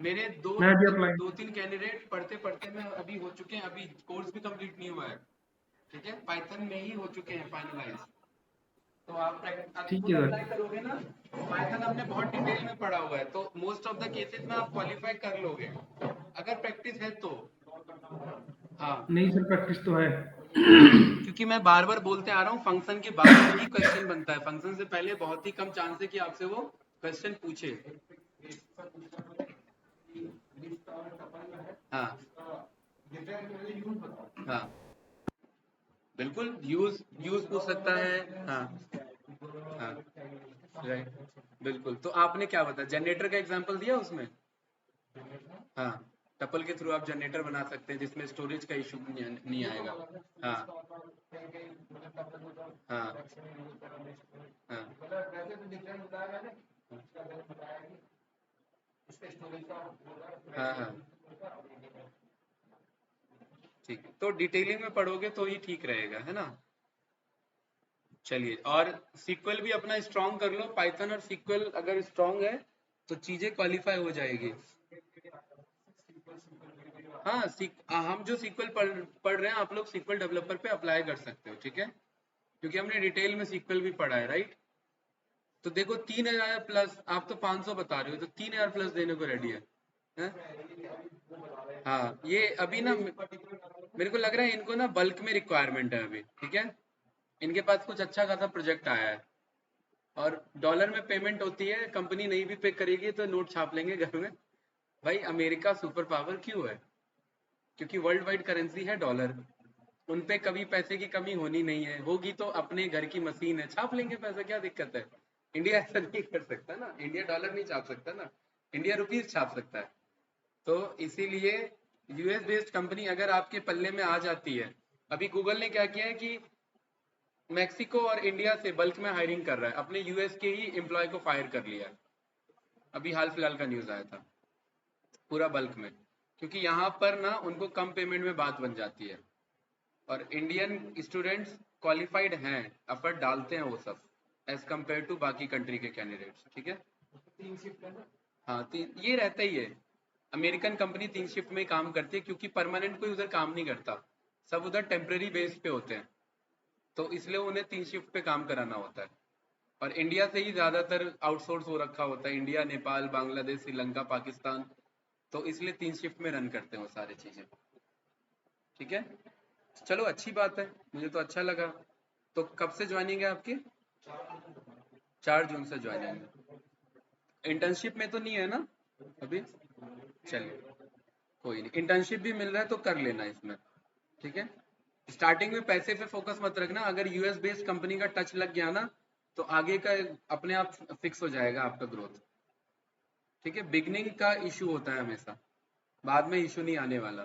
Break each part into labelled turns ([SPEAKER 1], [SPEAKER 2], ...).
[SPEAKER 1] मेरे
[SPEAKER 2] मैं भी अप्लाई।
[SPEAKER 1] दो तीन कैंडिडेट पढ़ते पढ़ते में अभी हो चुके हैं, अभी कोर्स भी कंप्लीट नहीं हुआ है, ठीक है, पाइथन में ही हो चुके हैं फाइनलाइज। तो आप
[SPEAKER 2] ठीक
[SPEAKER 1] खुद
[SPEAKER 2] है
[SPEAKER 1] अप्लाई
[SPEAKER 2] सर।
[SPEAKER 1] करोगे ना, पाइथन आपने बहुत डिटेल में पढ़ा हुआ है, तो मोस्ट ऑफ द केसेस में आप क्वालिफाई कर लोगे अगर प्रैक्टिस है तो। हाँ,
[SPEAKER 2] नहीं सर, प्रैक्टिस तो है।
[SPEAKER 1] क्योंकि मैं बार बार बोलते आ रहा हूँ, फंक्शन के बाद में ही क्वेश्चन बनता है, फंक्शन से पहले बहुत ही कम चांस है कि आपसे वो क्वेश्चन पूछे। हाँ हाँ, बिल्कुल, यूज यूज पूछ सकता है। हाँ हाँ, राइट, बिल्कुल। तो आपने क्या बताया, जनरेटर का एग्जांपल दिया उसमें। हाँ, टपल के थ्रू आप जनरेटर बना सकते हैं जिसमें स्टोरेज का इशू नहीं आएगा। हाँ हाँ हाँ हाँ हाँ, ठीक है, तो डिटेलिंग में पढ़ोगे तो ही ठीक रहेगा, है ना। चलिए, और सीक्वल भी अपना स्ट्रांग कर लो, पाइथन और सीक्वल अगर स्ट्रांग है तो चीजें क्वालिफाई हो जाएगी। हाँ, हम जो सीक्वल पढ़ रहे हैं, आप लोग सीक्वल डेवलपर पे अप्लाई कर सकते हो, ठीक है, क्योंकि हमने डिटेल में सीक्वल भी पढ़ा है, राइट। तो देखो, 3,000 प्लस, आप तो 500 बता रहे हो, तो 3,000 प्लस देने को रेडी है? हाँ, ये अभी ना मेरे को लग रहा है इनको ना बल्क में रिक्वायरमेंट है अभी, ठीक है, इनके पास कुछ अच्छा खासा प्रोजेक्ट आया है, और डॉलर में पेमेंट होती है, कंपनी नहीं भी पे करेगी तो नोट छाप लेंगे घर में। भाई, अमेरिका सुपर पावर क्यों है? क्योंकि वर्ल्ड वाइड करेंसी है डॉलर, उन पे कभी पैसे की कमी होनी नहीं है, होगी तो अपने घर की मशीन है, छाप लेंगे पैसा, क्या दिक्कत है। इंडिया ऐसा नहीं कर सकता ना, इंडिया डॉलर नहीं छाप सकता ना, इंडिया रुपीज छाप सकता है। तो इसीलिए यूएस बेस्ड कंपनी अगर आपके पल्ले में आ जाती है, अभी गूगल ने क्या किया है कि मैक्सिको और इंडिया से बल्क में हायरिंग कर रहा है, अपने यूएस के ही एम्प्लॉय को फायर कर लिया है, अभी हाल फिलहाल का न्यूज आया था, पूरा बल्क में, क्योंकि यहाँ पर ना उनको कम पेमेंट में बात बन जाती है, और इंडियन स्टूडेंट्स क्वालिफाइड हैं, एफर्ट डालते हैं वो सब, एज कम्पेयर टू बाकी कंट्री के कैंडिडेट्स, ठीक है। हाँ, ये रहता ही है, अमेरिकन कंपनी 3 शिफ्ट में काम करती है, क्योंकि परमानेंट कोई उधर काम नहीं करता, सब उधर टेम्परेरी बेस पे होते हैं, तो इसलिए उन्हें 3 शिफ्ट पे काम कराना होता है, और इंडिया से ही ज़्यादातर आउटसोर्स हो रखा होता है, इंडिया, नेपाल, बांग्लादेश, श्रीलंका, पाकिस्तान, तो इसलिए 3 शिफ्ट में रन करते हैं वो सारी चीज़ें, ठीक है। चलो, अच्छी बात है, मुझे तो अच्छा लगा। तो कब से ज्वाइनिंग है आपकी? 4 जून से ज्वाइनिंग है। इंटर्नशिप में तो नहीं है ना अभी? चलिए, कोई नहीं, इंटर्नशिप भी मिल रहा है तो कर लेना इसमें, ठीक है। स्टार्टिंग में पैसे पे फोकस मत रखना, अगर यूएस बेस्ड कंपनी का टच लग गया ना, तो आगे का अपने आप फिक्स हो जाएगा आपका ग्रोथ, ठीक है। बिगनिंग का इशू होता है हमेशा, बाद में इशू नहीं आने वाला।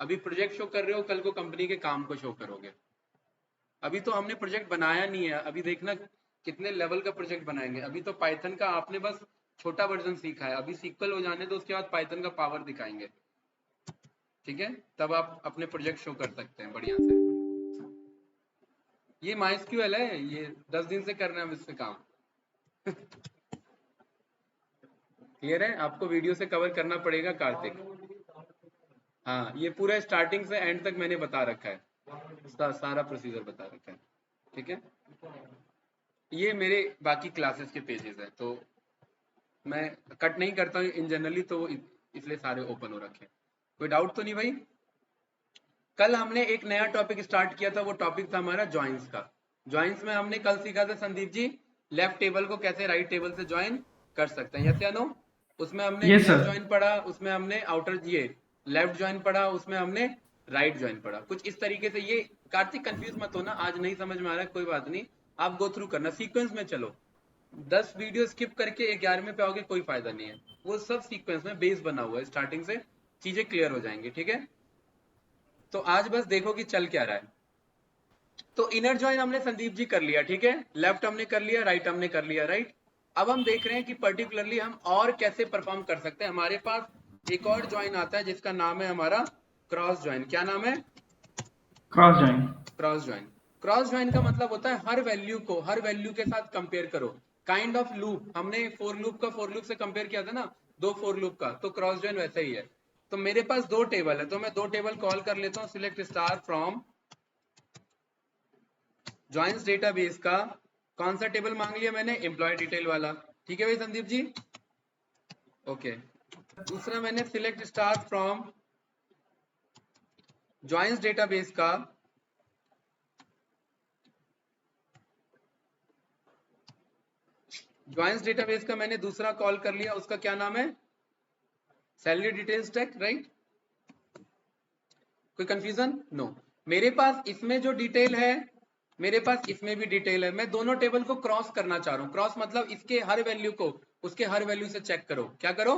[SPEAKER 1] अभी प्रोजेक्ट शो कर रहे हो, कल को कंपनी के काम को शो करोगे। अभी तो हमने प्रोजेक्ट बनाया नहीं है, अभी देखना कितने लेवल का प्रोजेक्ट बनाएंगे, अभी तो पाइथन का आपने बस छोटा वर्जन सीखा है, अभी सीक्वल हो जाने दो, उसके बाद पाइथन का पावर दिखाएंगे, ठीक है, तब आप अपने प्रोजेक्ट शो कर सकते हैं बढ़िया से। ये माइस्क्यूएल है, ये 10 दिन से करना है हम इस पे काम। क्लियर है, आपको वीडियो से कवर करना पड़ेगा कार्तिक। हाँ, ये पूरा स्टार्टिंग से एंड तक मैंने बता रखा है, सारा प्रोसीजर बता रखा है, ठीक है। ये मेरे बाकी क्लासेस के पेजेस हैं, तो मैं कट नहीं करता हूँ इन जनरली, तो वो इसलिए सारे ओपन हो रखे हैं। कोई डाउट तो नहीं भाई? कल हमने एक नया टॉपिक स्टार्ट किया था, वो टॉपिक था हमारा ज्वाइंस का। ज्वाइंस में हमने कल सीखा था संदीप जी, लेफ्ट टेबल को कैसे राइट टेबल से ज्वाइन कर सकते हैं, यस या नो। उसमें हमने
[SPEAKER 2] यस
[SPEAKER 1] इनर
[SPEAKER 2] सर।
[SPEAKER 1] ज्वाइन पढ़ा, उसमें हमने आउटर ये लेफ्ट ज्वाइन पढ़ा, उसमें हमने राइट ज्वाइन पढ़ा, कुछ इस तरीके से। ये कार्तिक कंफ्यूज मत होना, आज नहीं समझ में आ रहा है कोई बात नहीं, आप गो थ्रू करना, सीक्वेंस में चलो। 10 वीडियो स्किप करके 11वें पे आओगे, कोई फायदा नहीं है, वो सब सीक्वेंस में बेस बना हुआ है, स्टार्टिंग से चीजें क्लियर हो जाएंगी, ठीक है। तो आज बस देखो कि चल क्या रहा है। तो इनर ज्वाइन हमने संदीप जी कर लिया, ठीक है, लेफ्ट हमने कर लिया, राइट हमने कर लिया, राइट। अब हम देख रहे हैं कि पर्टिकुलरली हम और कैसे परफॉर्म कर सकते हैं। हमारे पास एक और ज्वाइन आता है जिसका नाम है हमारा क्रॉस ज्वाइन। क्या नाम है?
[SPEAKER 2] Cross join.
[SPEAKER 1] Cross join. Cross join का मतलब होता है हर वैल्यू को हर वैल्यू के साथ कंपेयर करो, काइंड ऑफ लूप। हमने फोर लूप का फोर लूप से कंपेयर किया था ना, दो फॉर लूप का, तो क्रॉस जॉइन वैसा ही है। तो मेरे पास दो टेबल है, तो मैं दो टेबल कॉल कर लेता हूँ। Select star from joins database का कौन सा टेबल मांग लिया मैंने, एम्प्लॉय डिटेल वाला। ठीक है भाई संदीप जी, ओके। दूसरा मैंने select star from joins database का जॉइंस डेटाबेस का मैंने दूसरा कॉल कर लिया, उसका क्या नाम है, सैलरी डिटेल्स टैग, राइट। कोई कंफ्यूजन? नो। मेरे पास इसमें जो डिटेल है, मेरे पास इसमें भी डिटेल है। मैं दोनों टेबल को क्रॉस करना चाह रहा हूँ। क्रॉस मतलब इसके हर वैल्यू को उसके हर वैल्यू से चेक करो। क्या करो,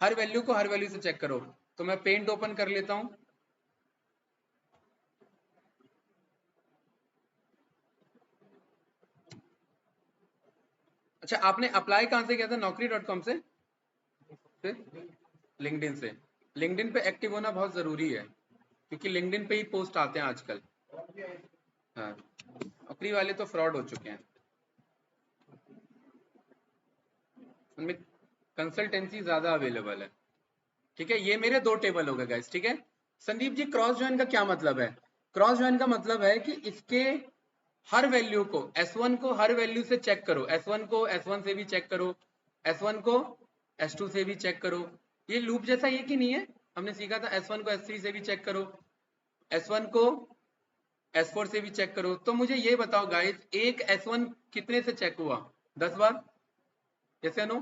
[SPEAKER 1] हर वैल्यू को हर वैल्यू से चेक करो। तो मैं पेंट ओपन कर लेता हूं। अच्छा, आपने अप्लाई कहां से किया था, naukri.com से, फिर लिंक्डइन से। लिंक्डइन पे एक्टिव होना बहुत जरूरी है, क्योंकि लिंक्डइन पे ही पोस्ट आते हैं आजकल। हाँ, नौकरी वाले तो फ्रॉड हो चुके हैं, उनमें कंसल्टेंसी ज्यादा अवेलेबल है। ठीक है, ये मेरे दो टेबल हो गए गाइस। ठीक है संदीप जी, क्रॉस ज्वाइन का क्या मतलब है? क्रॉस ज्वाइन का मतलब है कि इसके हर वैल्यू को S1 को हर वैल्यू से चेक करो। S1 को S1 से भी चेक करो, S1 को S2 से भी चेक करो। ये लूप जैसा ये कि नहीं है, हमने सीखा था S1 को S3 से भी चेक करो, S1 को S4 से भी चेक करो। तो मुझे ये बताओ गाइस, एक S1 कितने से चेक हुआ, 10 बार, जैसे नो।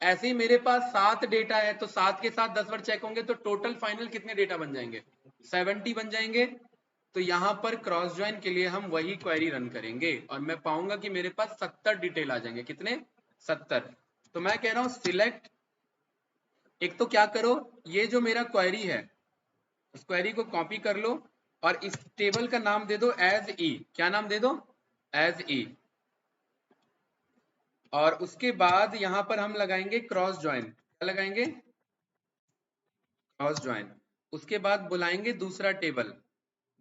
[SPEAKER 1] ऐसे ही मेरे पास 7 डेटा है, तो 7 के साथ 10 बार चेक होंगे, तो टोटल फाइनल कितने डेटा बन जाएंगे, 70 बन जाएंगे। तो यहाँ पर क्रॉस ज्वाइन के लिए हम वही क्वेरी रन करेंगे और मैं पाऊंगा कि मेरे पास 70 डिटेल आ जाएंगे। कितने, 70। तो मैं कह रहा हूं सिलेक्ट, एक तो क्या करो, ये जो मेरा क्वेरी है उस क्वेरी को कॉपी कर लो और इस टेबल का नाम दे दो एज ई। क्या नाम दे दो, एज ई। और उसके बाद यहां पर हम लगाएंगे क्रॉस ज्वाइन। क्या लगाएंगे, क्रॉस ज्वाइन। उसके बाद बुलाएंगे दूसरा टेबल।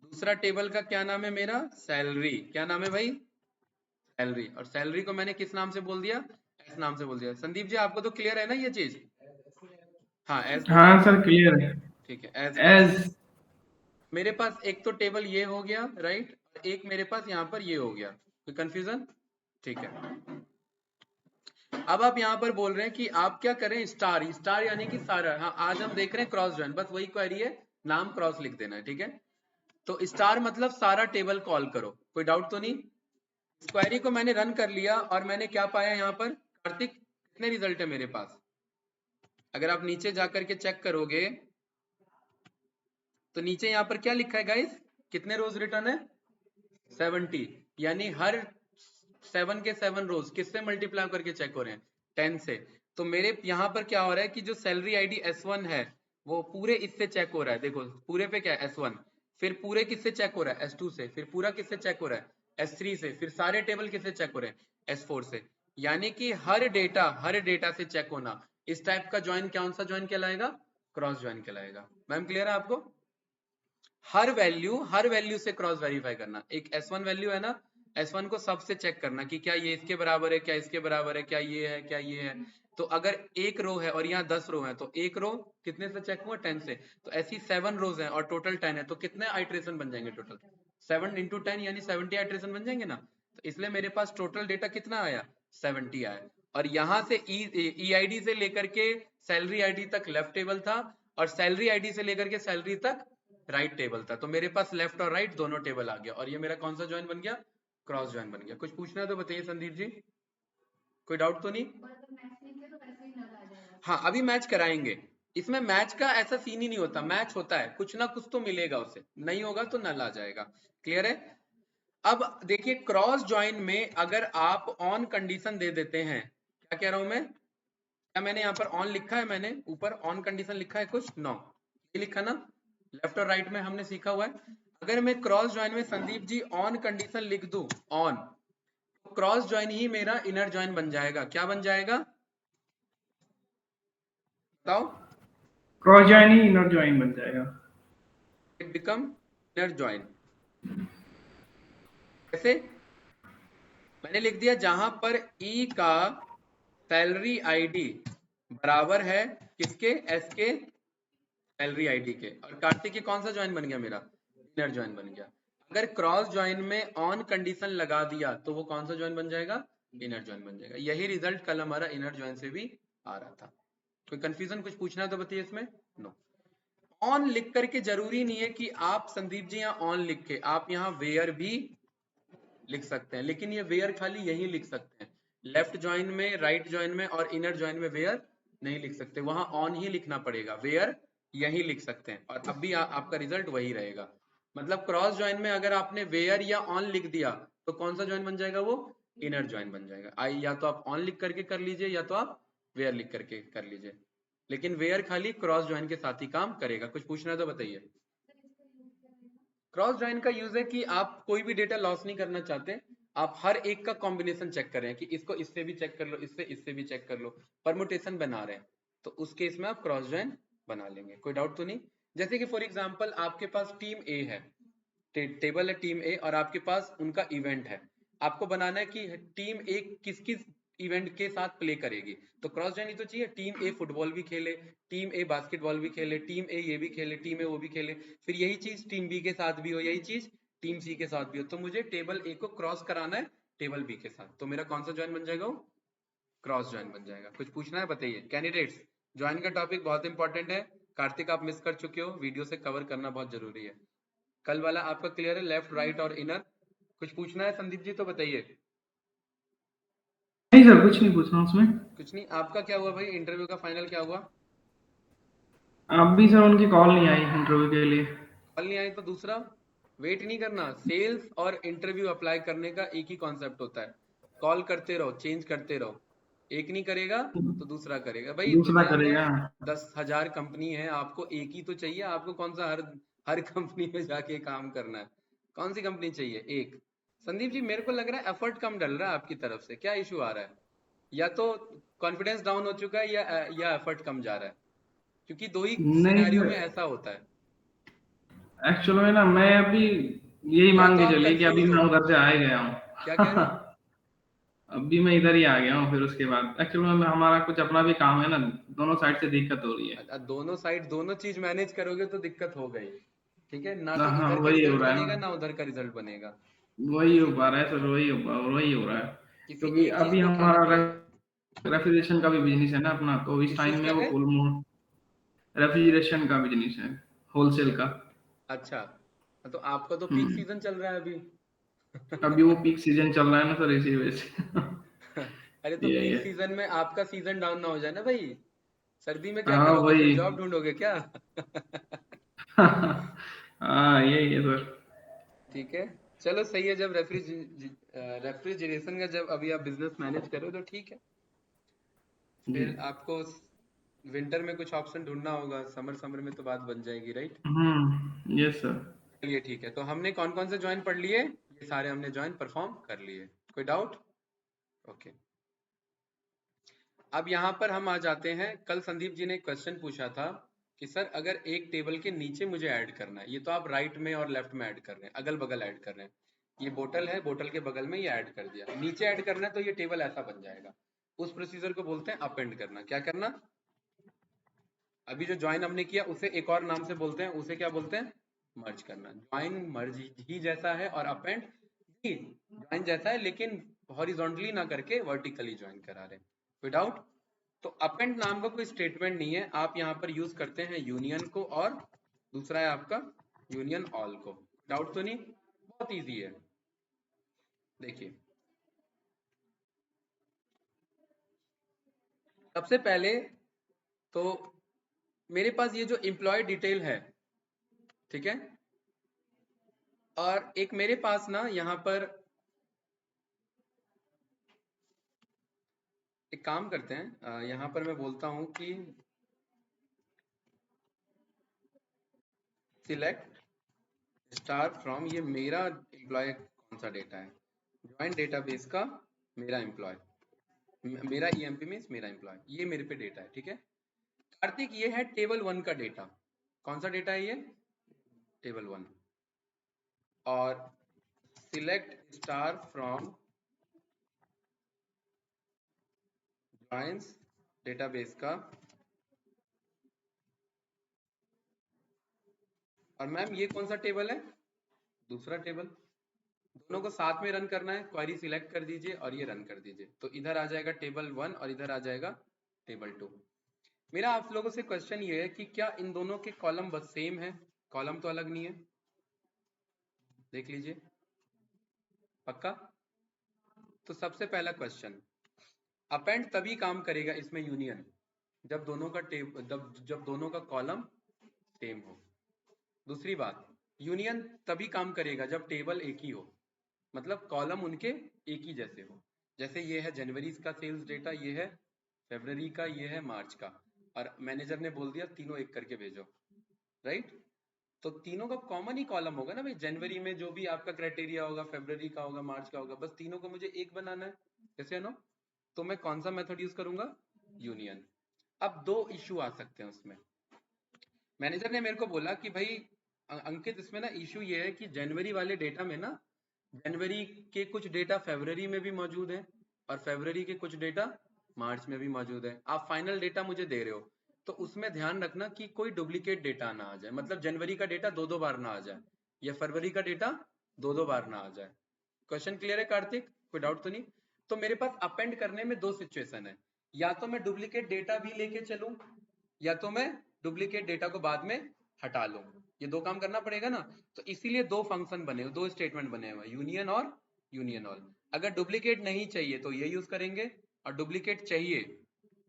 [SPEAKER 1] दूसरा टेबल का क्या नाम है मेरा, सैलरी। क्या नाम है भाई, सैलरी। और सैलरी को मैंने किस नाम से बोल दिया, एस नाम से बोल दिया। संदीप जी आपको तो क्लियर है ना ये चीज? हाँ, एस बोल
[SPEAKER 2] हाँ
[SPEAKER 1] दिया।
[SPEAKER 2] सर क्लियर है।
[SPEAKER 1] ठीक है, एस कर दिया।
[SPEAKER 2] एज।
[SPEAKER 1] मेरे पास एक तो टेबल ये हो गया, राइट, और एक मेरे पास यहाँ पर ये हो गया। कोई कंफ्यूजन? ठीक है। अब आप यहाँ पर बोल रहे हैं कि आप क्या करें, स्टार। स्टार यानी कि सारा। हाँ, आज हम देख रहे हैं क्रॉस ज्वाइन, बस वही क्वेरी है, नाम क्रॉस लिख देना है। ठीक है, तो स्टार मतलब सारा टेबल कॉल करो। कोई डाउट तो नहीं? इस क्वेरी को मैंने रन कर लिया और मैंने क्या पाया यहाँ पर, कार्तिक कितने रिजल्ट है मेरे पास? अगर आप नीचे जाकर के चेक करोगे तो नीचे यहाँ पर क्या लिखा है गाइस, कितने रोज रिटर्न है, 70। यानी हर 7 के 7 रोज किससे मल्टीप्लाई करके चेक हो रहे हैं, 10 से। तो मेरे यहाँ पर क्या हो रहा है कि जो सैलरी आईडी S1 है वो पूरे इससे चेक हो रहा है। देखो पूरे पे क्या है, S1, फिर पूरे किससे चेक हो रहा है, S2 से, फिर पूरा किससे चेक हो रहा है, S3 से, फिर सारे टेबल किससे चेक हो रहे हैं, S4 से। यानी कि हर डेटा से चेक होना, इस टाइप का ज्वाइन कौन सा ज्वाइन कहलाएगा, क्रॉस ज्वाइन कहलाएगा। मैम क्लियर है आपको? हर वैल्यू से क्रॉस वेरीफाई करना। एक S1 वैल्यू है ना, S1 को सबसे चेक करना कि क्या ये इसके बराबर है, क्या इसके बराबर है, क्या ये है, क्या ये है। तो अगर एक रो है और यहाँ 10 रो है, तो एक रो कितने से चेक हुआ, 10 से। तो ऐसी 7 रोज हैं और टोटल 10 है, तो कितने आइट्रेशन बन जाएंगे टोटल, 7 इंटू 10 यानी 70 आइट्रेशन बन जाएंगे ना। तो इसलिए मेरे पास टोटल डेटा कितना आया, 70 आया। और यहाँ से ई आई डी से लेकर के सैलरी आईडी तक लेफ्ट टेबल था, और सैलरी आईडी से लेकर के सैलरी तक राइट टेबल था। तो मेरे पास लेफ्ट और राइट दोनों टेबल आ गया, और ये मेरा कौन सा ज्वाइन बन गया, क्रॉस ज्वाइन बन गया। कुछ पूछना है तो बताइए संदीप जी, कोई डाउट तो नहीं? हाँ, अभी मैच कराएंगे। इसमें मैच का ऐसा सीन ही नहीं होता, मैच होता है, कुछ ना कुछ तो मिलेगा उसे, नहीं होगा तो नल आ जाएगा। क्लियर है? अब देखिए क्रॉस ज्वाइन में अगर आप ऑन कंडीशन दे देते हैं, क्या कह रहा हूं मैं, क्या मैंने यहाँ पर ऑन लिखा है, मैंने ऊपर ऑन कंडीशन लिखा है कुछ, नो, ये लिखा ना, लेफ्ट और राइट में हमने सीखा हुआ है। अगर मैं क्रॉस ज्वाइन में संदीप जी ऑन कंडीशन लिख दूं, ऑन, तो क्रॉस ज्वाइन ही मेरा इनर ज्वाइन बन जाएगा। क्या बन जाएगा बताओ,
[SPEAKER 2] क्रॉस ज्वाइन ही इनर ज्वाइन बन जाएगा।
[SPEAKER 1] It become inner join. कैसे, मैंने लिख दिया जहां पर ई का सैलरी आईडी बराबर है किसके, एस के सैलरी आईडी के। और कार्तिक के कौन सा ज्वाइन बन गया, मेरा इनर ज्वाइन बन गया। अगर क्रॉस ज्वाइन में ऑन कंडीशन लगा दिया तो वो कौन सा ज्वाइन बन जाएगा, इनर ज्वाइन बन जाएगा। यही रिजल्ट कल हमारा इनर ज्वाइन से भी आ रहा था। कोई कंफ्यूजन, कुछ पूछना है तो बताइए इसमें। नो, ऑन लिख करके जरूरी नहीं है कि आप संदीप जी यहाँ ऑन लिख के आप यहाँ वेयर भी लिख सकते हैं, लेकिन ये वेयर खाली यही लिख सकते हैं, लेफ्ट ज्वाइन में, राइट ज्वाइन में और इनर ज्वाइन में वेयर नहीं लिख सकते, वहां ऑन ही लिखना पड़ेगा, वेयर यही लिख सकते हैं। और अब भी आपका रिजल्ट वही रहेगा। मतलब क्रॉस ज्वाइन में अगर आपने वेयर या ऑन लिख दिया तो कौन सा ज्वाइन बन जाएगा, वो इनर ज्वाइन बन जाएगा। आई या तो आप ऑन लिख करके कर लीजिए या तो आप वेयर लिख करके कर लीजिए, लेकिन वेयर खाली क्रॉस ज्वाइन के साथ ही काम करेगा। कुछ पूछना है तो बताइए। क्रॉस ज्वाइन का यूज है कि आप कोई भी डेटा लॉस नहीं करना चाहते, आप हर एक का कॉम्बिनेशन चेक कर रहे हैं कि इसको इससे भी चेक कर लो, इससे भी चेक कर लो, परमुटेशन बना रहे हैं, तो उस केस में आप क्रॉस ज्वाइन बना लेंगे। कोई डाउट तो नहीं। जैसे कि फॉर एग्जांपल आपके पास टीम ए है, टेबल है टीम ए और आपके पास उनका इवेंट है, आपको बनाना है कि टीम ए किस किस इवेंट के साथ प्ले करेगी, तो क्रॉस ज्वाइन ही तो चाहिए। टीम ए फुटबॉल भी खेले, टीम ए बास्केटबॉल भी खेले, टीम ए ये भी खेले, टीम ए वो भी खेले, फिर यही चीज टीम बी के साथ भी हो, यही चीज टीम सी के साथ भी हो, तो मुझे टेबल ए को क्रॉस कराना है टेबल बी के साथ, तो मेरा कौन सा ज्वाइन बन जाएगा, वो क्रॉस ज्वाइन बन जाएगा। कुछ पूछना है बताइए। कैंडिडेट्स, ज्वाइन का टॉपिक बहुत इंपॉर्टेंट है, कार्तिक आप मिस कर चुके हो, वीडियो से कवर करना बहुत जरूरी है। कल वाला आपका क्लियर है, लेफ्ट राइट और इनर। कुछ पूछना है संदीप जी तो बताइए।
[SPEAKER 2] नहीं सर, कुछ नहीं पूछना उसमें।
[SPEAKER 1] कुछ नहीं। आपका क्या हुआ भाई, इंटरव्यू का फाइनल क्या हुआ।
[SPEAKER 2] अब भी सर उनकी कॉल नहीं आई इंटरव्यू के लिए।
[SPEAKER 1] कॉल नहीं आई तो दूसरा वेट नहीं करना। सेल्स और इंटरव्यू अप्लाई करने का एक ही कॉन्सेप्ट होता है, कॉल करते रहो, चेंज करते रहो, एक नहीं करेगा तो दूसरा करेगा। भाई
[SPEAKER 2] दूसरा
[SPEAKER 1] दुनिया
[SPEAKER 2] करेगा।
[SPEAKER 1] में 10,000 कंपनी है, आपको एक ही तो चाहिए, आपको कौन सा हर हर कंपनी में जाके काम करना है, कौन सी कंपनी चाहिए, एक। संदीप जी मेरे को लग रहा है एफर्ट कम डल रहा है आपकी तरफ से, क्या इशू आ रहा है, या तो कॉन्फिडेंस डाउन हो चुका है या एफर्ट कम जा रहा है, क्योंकि दो ही
[SPEAKER 2] नहीं
[SPEAKER 1] सिनेरियो में
[SPEAKER 2] सर,
[SPEAKER 1] ऐसा होता है।
[SPEAKER 2] एक्चुअल में ना मैं अभी यही
[SPEAKER 1] या
[SPEAKER 2] मान
[SPEAKER 1] तो
[SPEAKER 2] के
[SPEAKER 1] आप
[SPEAKER 2] चलिए कि अभी
[SPEAKER 1] कंफ्यूज हो।
[SPEAKER 2] मैं उधर से आ ही गया
[SPEAKER 1] क्या कह रहे
[SPEAKER 2] हूँ।
[SPEAKER 1] हो।
[SPEAKER 2] अभी मैं इधर ही आ गया हूँ, फिर उसके बाद एक्चुअल में हमारा कुछ अपना भी काम है ना, दोनों साइड से दिक्कत हो रही है।
[SPEAKER 1] दोनों साइड दोनों चीज मैनेज करोगे तो दिक्कत हो गई, ठीक है ना, तो
[SPEAKER 2] हाँ
[SPEAKER 1] इधर का
[SPEAKER 2] वही हो
[SPEAKER 1] रिजल्ट
[SPEAKER 2] रहा है
[SPEAKER 1] बनेगा
[SPEAKER 2] ना,
[SPEAKER 1] ना उधर का रिजल्ट बनेगा।
[SPEAKER 2] वही हो
[SPEAKER 1] किसी
[SPEAKER 2] पा रहा है सर, वही हो रहा है।
[SPEAKER 1] किसी
[SPEAKER 2] क्योंकि
[SPEAKER 1] एक चीज
[SPEAKER 2] अभी
[SPEAKER 1] को खाली
[SPEAKER 2] हमारा
[SPEAKER 1] पे।
[SPEAKER 2] रेफ्रिजरेशन का भी बिजनेस है ना अपना, तो इस
[SPEAKER 1] बिजनेस
[SPEAKER 2] टाइम में
[SPEAKER 1] क्या
[SPEAKER 2] वो
[SPEAKER 1] है।
[SPEAKER 2] Full mood. रेफ्रिजरेशन का बिजनेस है, होलसेल का।
[SPEAKER 1] अच्छा, तो आपका तो पीक
[SPEAKER 2] हम्म।
[SPEAKER 1] सीजन चल रहा है अभी।
[SPEAKER 2] अभी वो पीक सीजन चल रहा है ना सर, इसी वजह से।
[SPEAKER 1] अरे तो
[SPEAKER 2] ये
[SPEAKER 1] पीक
[SPEAKER 2] ये
[SPEAKER 1] सीजन में आपका सीजन डाउन ना हो जाए ना भाई, सर्दी में क्या
[SPEAKER 2] हाँ
[SPEAKER 1] करोगे फिर,
[SPEAKER 2] वही।
[SPEAKER 1] जॉब ढूंढोगे क्या।
[SPEAKER 2] हाँ यही है सर।
[SPEAKER 1] ठीक है, चलो सही है। जब रेफ्रिजरेशन का जब अभी आप बिजनेस मैनेज करो तो ठीक है,
[SPEAKER 2] जी।
[SPEAKER 1] फिर आपको विंटर में कुछ ऑप्शन ढूंढना होगा, समर समर में तो बात बन जाएगी, राइट।
[SPEAKER 2] Yes sir.
[SPEAKER 1] चलिए ठीक है, तो हमने कौन कौन से ज्वाइन पढ़ लिए, ये सारे हमने ज्वाइन परफॉर्म कर लिए। कोई डाउट। ओके, अब यहाँ पर हम आ जाते हैं। कल संदीप जी ने एक क्वेश्चन पूछा था कि सर अगर एक टेबल के नीचे मुझे ऐड करना है, ये तो आप राइट में और लेफ्ट में ऐड कर रहे हैं, अगल बगल ऐड कर रहे हैं, ये बोतल है, बोतल के बगल में ये ऐड कर दिया, नीचे ऐड करना है तो ये टेबल ऐसा बन जाएगा। उस प्रोसीजर को बोलते हैं अपेंड करना। क्या करना, अभी जो ज्वाइन हमने किया उसे एक और नाम से बोलते हैं, उसे क्या बोलते हैं, मर्ज करना। ज्वाइन मर्ज ही जैसा है और अपेंड भी ज्वाइन जैसा है, लेकिन हॉरिजॉन्टली ना करके वर्टिकली ज्वाइन करा रहे हैं। कोई डाउट। तो अपेंड नाम का कोई स्टेटमेंट नहीं है, आप यहाँ पर यूज करते हैं यूनियन को और दूसरा है आपका यूनियन ऑल को। डाउट तो नहीं, बहुत इजी है। देखिए सबसे पहले तो मेरे पास ये जो एम्प्लॉय डिटेल है, ठीक है, और एक मेरे पास ना यहाँ पर एक काम करते हैं, यहाँ पर मैं बोलता हूँ कि सिलेक्ट स्टार फ्रॉम, ये मेरा एम्प्लॉय कौन सा डेटा है, ज्वाइन डेटाबेस का मेरा एम्प्लॉय, मेरा ईएमपी मीन्स मेरा एम्प्लॉय, ये मेरे पे डेटा है, ठीक है। कार्तिक ये है टेबल 1 का डेटा, कौन सा डेटा है ये, टेबल 1, और select star from joins database का। और मैम ये कौन सा टेबल है? दूसरा टेबल। दोनों को साथ में रन करना है, क्वेरी सिलेक्ट कर दीजिए और ये रन कर दीजिए, तो इधर आ जाएगा टेबल 1 और इधर आ जाएगा टेबल 2। मेरा आप लोगों से क्वेश्चन ये है कि क्या इन दोनों के कॉलम बस सेम है, कॉलम तो अलग नहीं है? देख लीजिए, पक्का? तो सबसे पहला क्वेश्चन, अपेंड तभी काम करेगा इसमें यूनियन जब दोनों का जब दोनों का कॉलम सेम हो। दूसरी बात, यूनियन तभी काम करेगा जब टेबल एक ही हो, मतलब कॉलम उनके एक ही जैसे हो। जैसे ये है जनवरी का सेल्स डेटा, ये है फरवरी का, ये है मार्च का, और मैनेजर ने बोल दिया तीनों एक करके भेजो, राइट? तो तीनों का कॉमन ही कॉलम होगा ना भाई, जनवरी में जो भी आपका क्राइटेरिया होगा, फरवरी का होगा, मार्च का होगा, बस तीनों को मुझे एक बनाना है, जैसे नो। तो मैं कौन सा मेथड यूज करूंगा? यूनियन। अब दो इश्यू आ सकते हैं उसमें। मैनेजर ने मेरे को बोला कि भाई अंकित, इसमें ना इश्यू ये है कि जनवरी वाले डेटा में ना जनवरी के कुछ डेटा फरवरी में भी मौजूद है और फरवरी के कुछ डेटा मार्च में भी मौजूद है। आप फाइनल डेटा मुझे दे रहे हो, तो उसमें ध्यान रखना कि कोई डुप्लीकेट डेटा ना आ जाए, मतलब जनवरी का डेटा दो दो बार ना आ जाए या फरवरी का डेटा दो दो बार ना आ जाए। क्वेश्चन क्लियर है कार्तिक? कोई डाउट तो नहीं? तो मेरे पास अपेंड करने में दो सिचुएशन है, या तो मैं डुप्लीकेट डेटा भी लेके चलूं या तो मैं डुप्लीकेट डेटा को बाद में हटा लूं। ये दो काम करना पड़ेगा ना, तो इसीलिए दो फंक्शन बने हुए, दो स्टेटमेंट बने हुए, यूनियन और यूनियन ऑल। अगर डुप्लीकेट नहीं चाहिए तो ये यूज करेंगे, और डुप्लीकेट चाहिए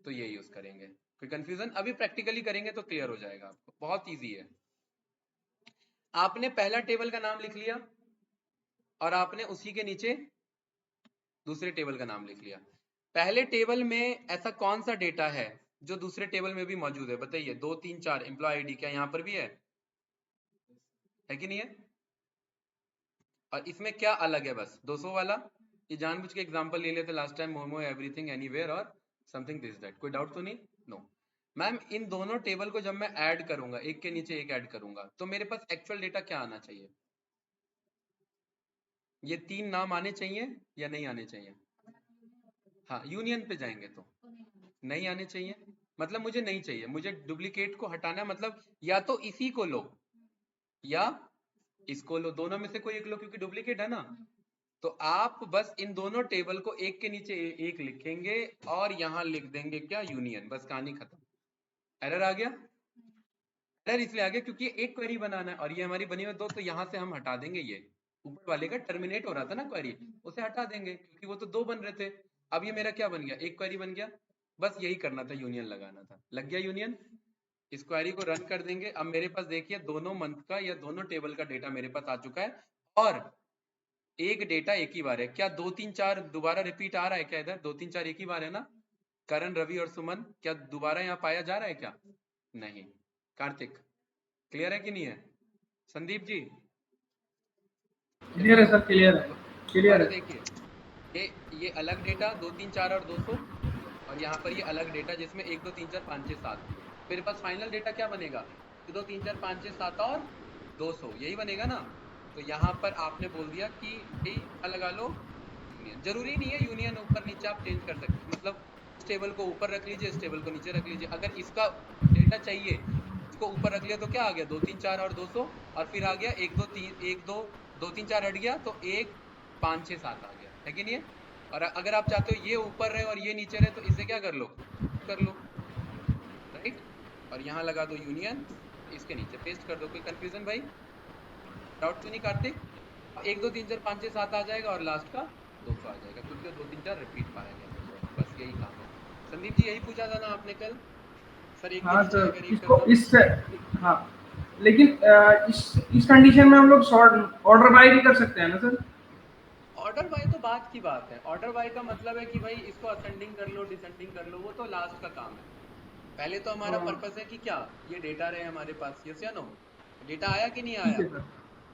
[SPEAKER 1] तो ये यूज करेंगे। कोई कंफ्यूजन? अभी प्रैक्टिकली करेंगे तो क्लियर हो जाएगा आपको, बहुत इजी है। आपने पहला टेबल का नाम लिख लिया और आपने उसी के नीचे दूसरे टेबल का नाम लिख लिया। पहले टेबल में ऐसा कौन सा डेटा है जो दूसरे टेबल में भी मौजूद है? बताइए, 2 3 4 एम्प्लॉय आईडी, क्या यहाँ पर भी है कि नहीं है? और इसमें क्या अलग है? बस 200 वाला। ये जानबूझ के एग्जांपल ले लेते last time, momo everything anywhere और समथिंग दिस दैट। कोई डाउट तो नहीं? नो मैम, इन दोनों टेबल को जब मैं ऐड करूंगा, एक के नीचे एक ऐड करूंगा, तो मेरे पास एक्चुअल डेटा क्या आना चाहिए? ये तीन नाम आने चाहिए या नहीं आने चाहिए? हाँ, यूनियन पे जाएंगे तो नहीं आने चाहिए, मतलब मुझे नहीं चाहिए, मुझे डुप्लीकेट को हटाना है। मतलब या तो इसी को लो या इसको लो, दोनों में से कोई एक लो, क्योंकि डुप्लीकेट है ना। तो आप बस इन दोनों टेबल को एक के नीचे एक लिखेंगे और यहां लिख देंगे क्या? यूनियन। बस कहानी खत्म। एरर आ गया? एरर इसलिए आ गया क्योंकि एक क्वेरी बनाना है और ये हमारी बनी हुई दो, तो यहां से हम हटा देंगे। ये ऊपर वाले का टर्मिनेट हो रहा था ना क्वेरी, उसे हटा देंगे क्योंकि वो तो दो बन रहे थे। अब ये मेरा क्या बन गया? एक क्वेरी बन गया। बस यही करना था, यूनियन लगाना था, लग गया यूनियन। इस क्वेरी को रन कर देंगे। अब मेरे पास देखिए दोनों मंथ का या दोनों टेबल का डेटा मेरे पास आ चुका है, और एक डेटा एक ही बार है। क्या 2 3 4 दोबारा रिपीट आ रहा है? क्या इधर 2 3 4 एक ही बार है ना? करण, रवि और सुमन, क्या दोबारा यहाँ पाया जा रहा है क्या? नहीं। कार्तिक, क्लियर है कि नहीं है? संदीप जी,
[SPEAKER 2] क्लियर है सर, क्लियर है, क्लियर
[SPEAKER 1] दोबारा
[SPEAKER 2] है।
[SPEAKER 1] देखिए, ये अलग डेटा 2 3 4 और 200, और यहाँ पर ये अलग डेटा जिसमें 1 2 3 4 5 6 7। मेरे पास फाइनल डेटा क्या बनेगा? 1 2 3 4 5 6 7 और 200, यही बनेगा ना। तो यहाँ पर आपने बोल दिया कि क्या लगा लो? यूनियन। जरूरी नहीं है यूनियन ऊपर नीचे आप चेंज कर सकते, मतलब इस टेबल को ऊपर रख लीजिए, इस टेबल को नीचे रख लीजिए। अगर इसका डेटा चाहिए, इसको ऊपर रख लिया तो क्या आ गया? 2 3 4 और 200, और फिर आ गया 1 2 3 1 2 2 3 4 हट गया तो 1 5 6 7 आ गया, है कि नहीं है? और अगर आप चाहते हो ये ऊपर रहे और ये नीचे रहे, तो इसे क्या कर लो? कर लो, राइट? और यहाँ लगा दो यूनियन, इसके नीचे पेस्ट कर दो। कोई कंफ्यूजन भाई? डाउट तो नहीं कार्तिक? 1 2 3 4 5 6 7 आ जाएगा और लास्ट का 200 आ जाएगा, क्योंकि 2 3 4 रिपीट पाया गया मेरे को। बस यही काम है। संदीप जी, यही पूछा था ना आपने कल? सर एक के
[SPEAKER 2] हाँ
[SPEAKER 1] नीचे
[SPEAKER 2] सर,
[SPEAKER 1] एक एडिट
[SPEAKER 2] इसको
[SPEAKER 1] करना।
[SPEAKER 2] इस, हाँ, लेकिन इस कंडीशन में हम लोग शॉर्ट ऑर्डर बाय भी कर सकते हैं ना सर?
[SPEAKER 1] ऑर्डर बाय तो बात की बात है। ऑर्डर बाय का मतलब है कि भाई इसको असेंडिंग कर लो, डिसेंडिंग कर लो, वो तो लास्ट का काम है। पहले तो हमारा पर्पस है कि क्या ये डेटा रहे हमारे पास, यस या नो? डेटा आया कि नहीं
[SPEAKER 2] ठीक
[SPEAKER 1] आया?
[SPEAKER 2] है सर,